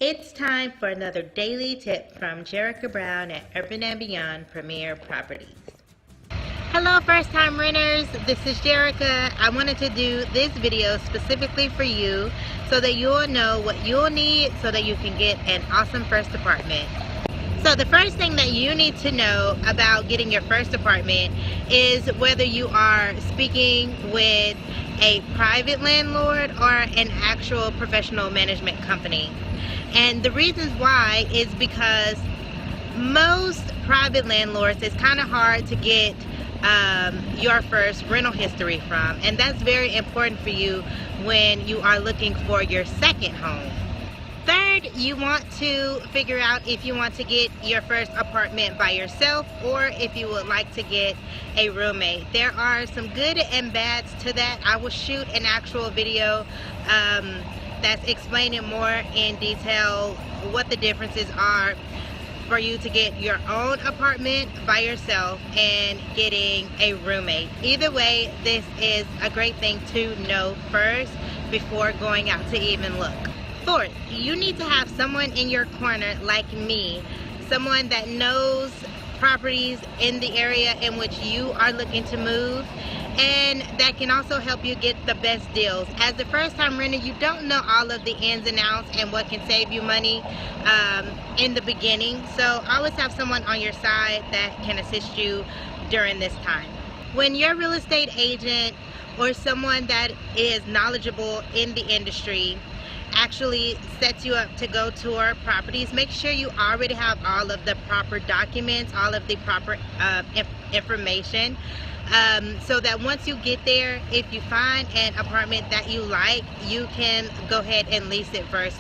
It's time for another daily tip from Jerica Brown at Urban & Beyond Premier Properties. Hello first-time renters, this is Jerica. I wanted to do this video specifically for you so that you'll know what you'll need so that you can get an awesome first apartment. So the first thing that you need to know about getting your first apartment is whether you are speaking with a private landlord or an actual professional management company. And the reasons why is because most private landlords, it's kind of hard to get your first rental history from, and that's very important for you when you are looking for your second home. Third, you want to figure out if you want to get your first apartment by yourself or if you would like to get a roommate. There are some good and bads to that. I will shoot an actual video that's explaining more in detail what the differences are for you to get your own apartment by yourself and getting a roommate. Either way, this is a great thing to know first before going out to even look. Fourth, you need to have someone in your corner like me, someone that knows properties in the area in which you are looking to move, and that can also help you get the best deals. As the first time renter, you don't know all of the ins and outs and what can save you money in the beginning, so always have someone on your side that can assist you during this time. When your real estate agent or someone that is knowledgeable in the industry actually sets you up to go tour properties, make sure you already have all of the proper documents, all of the proper information, so that once you get there, if you find an apartment that you like, you can go ahead and lease it first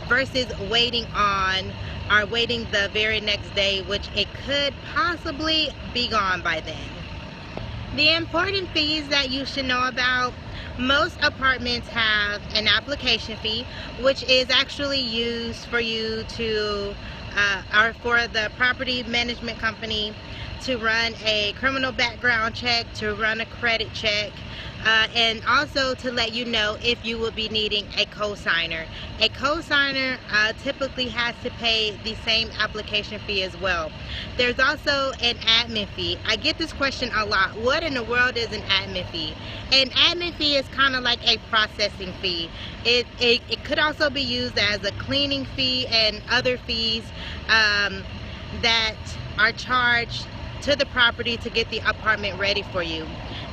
versus waiting the very next day, which it could possibly be gone by then. The important fees that you should know about: most apartments have an application fee, which is actually used for you to, or for the property management company to run a criminal background check, to run a credit check, and also to let you know if you will be needing a co-signer. A co-signer typically has to pay the same application fee as well. There's also an admin fee. I get this question a lot. What in the world is an admin fee? An admin fee is kind of like a processing fee. It could also be used as a cleaning fee and other fees that are charged to the property to get the apartment ready for you.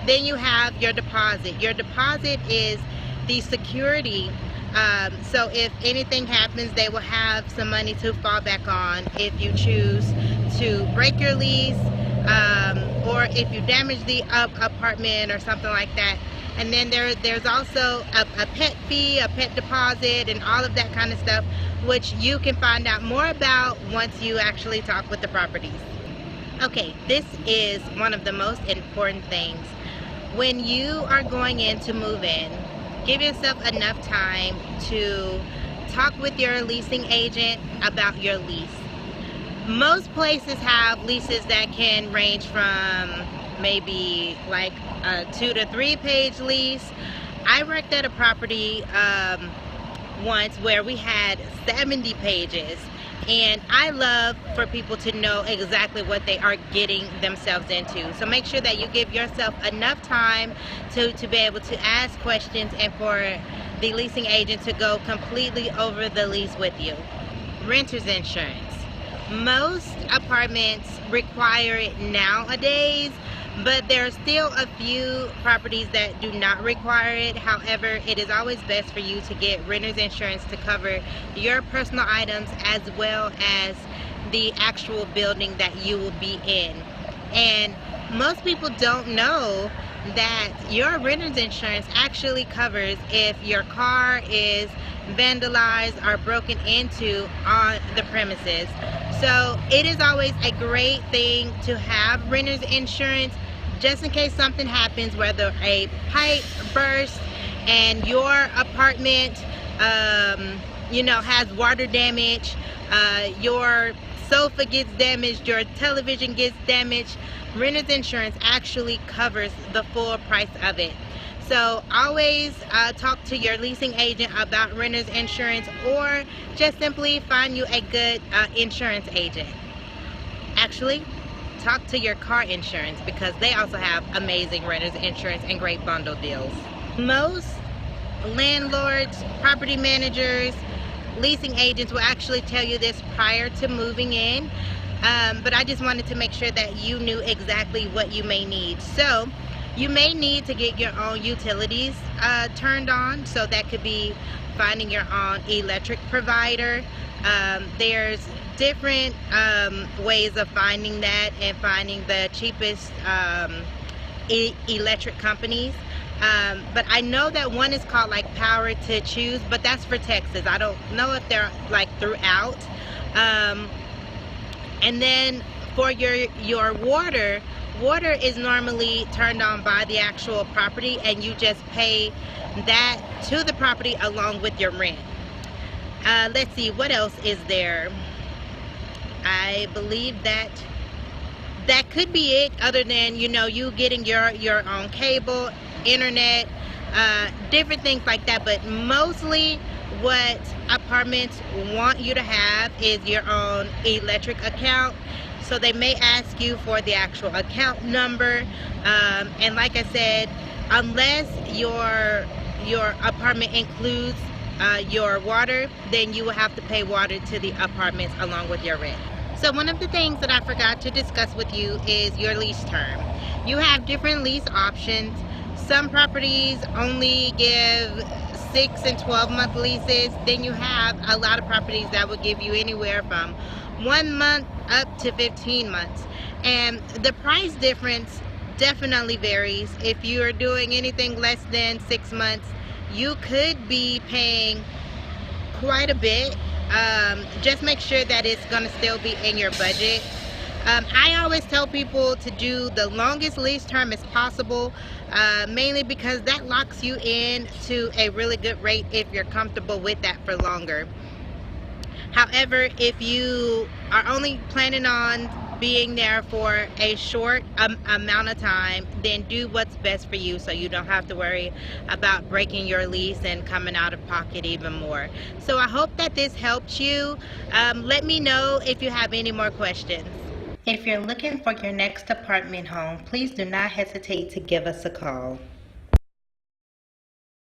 Then you have your deposit. Your deposit is the security, so if anything happens, they will have some money to fall back on if you choose to break your lease, or if you damage the apartment or something like that. And then there's also a pet fee, a pet deposit, and all of that kind of stuff, which you can find out more about once you actually talk with the properties. Okay, this is one of the most important things. When you are going in to move in, give yourself enough time to talk with your leasing agent about your lease. Most places have leases that can range from maybe like a 2 to 3 page lease. I worked at a property once where we had 70 pages. And I love for people to know exactly what they are getting themselves into. So make sure that you give yourself enough time to be able to ask questions and for the leasing agent to go completely over the lease with you. Renter's insurance. Most apartments require it nowadays, but there are still a few properties that do not require it. However, it is always best for you to get renter's insurance to cover your personal items as well as the actual building that you will be in. And most people don't know that your renter's insurance actually covers if your car is vandalized or broken into on the premises. So it is always a great thing to have renter's insurance, just in case something happens, whether a pipe bursts and your apartment has water damage, your sofa gets damaged, your television gets damaged. Renter's insurance actually covers the full price of it. So always talk to your leasing agent about renter's insurance, or just simply find you a good insurance agent. Actually, talk to your car insurance, because they also have amazing renter's insurance and great bundle deals. Most landlords, property managers, leasing agents will actually tell you this prior to moving in, but I just wanted to make sure that you knew exactly what you may need. So you may need to get your own utilities turned on, so that could be finding your own electric provider. There's different ways of finding that and finding the cheapest electric companies. But I know that one is called like Power to Choose, but that's for Texas. I don't know if they're like throughout. And then for your water is normally turned on by the actual property, and you just pay that to the property along with your rent. Let's see, what else is there? I believe that could be it, other than, you know, you getting your own cable, internet, different things like that. But mostly what apartments want you to have is your own electric account. So they may ask you for the actual account number, and like I said, unless your apartment includes your water, then you will have to pay water to the apartments along with your rent. So one of the things that I forgot to discuss with you is your lease term. You have different lease options. Some properties only give 6 and 12-month leases. Then you have a lot of properties that will give you anywhere from 1 month up to 15 months. And the price difference definitely varies. If you are doing anything less than 6 months, you could be paying quite a bit. Just make sure that it's going to still be in your budget. I always tell people to do the longest lease term as possible, mainly because that locks you in to a really good rate if you're comfortable with that for longer. However, if you are only planning on being there for a short amount of time, then do what's best for you, so you don't have to worry about breaking your lease and coming out of pocket even more. So I hope that this helped you. Let me know if you have any more questions. If you're looking for your next apartment home, please do not hesitate to give us a call.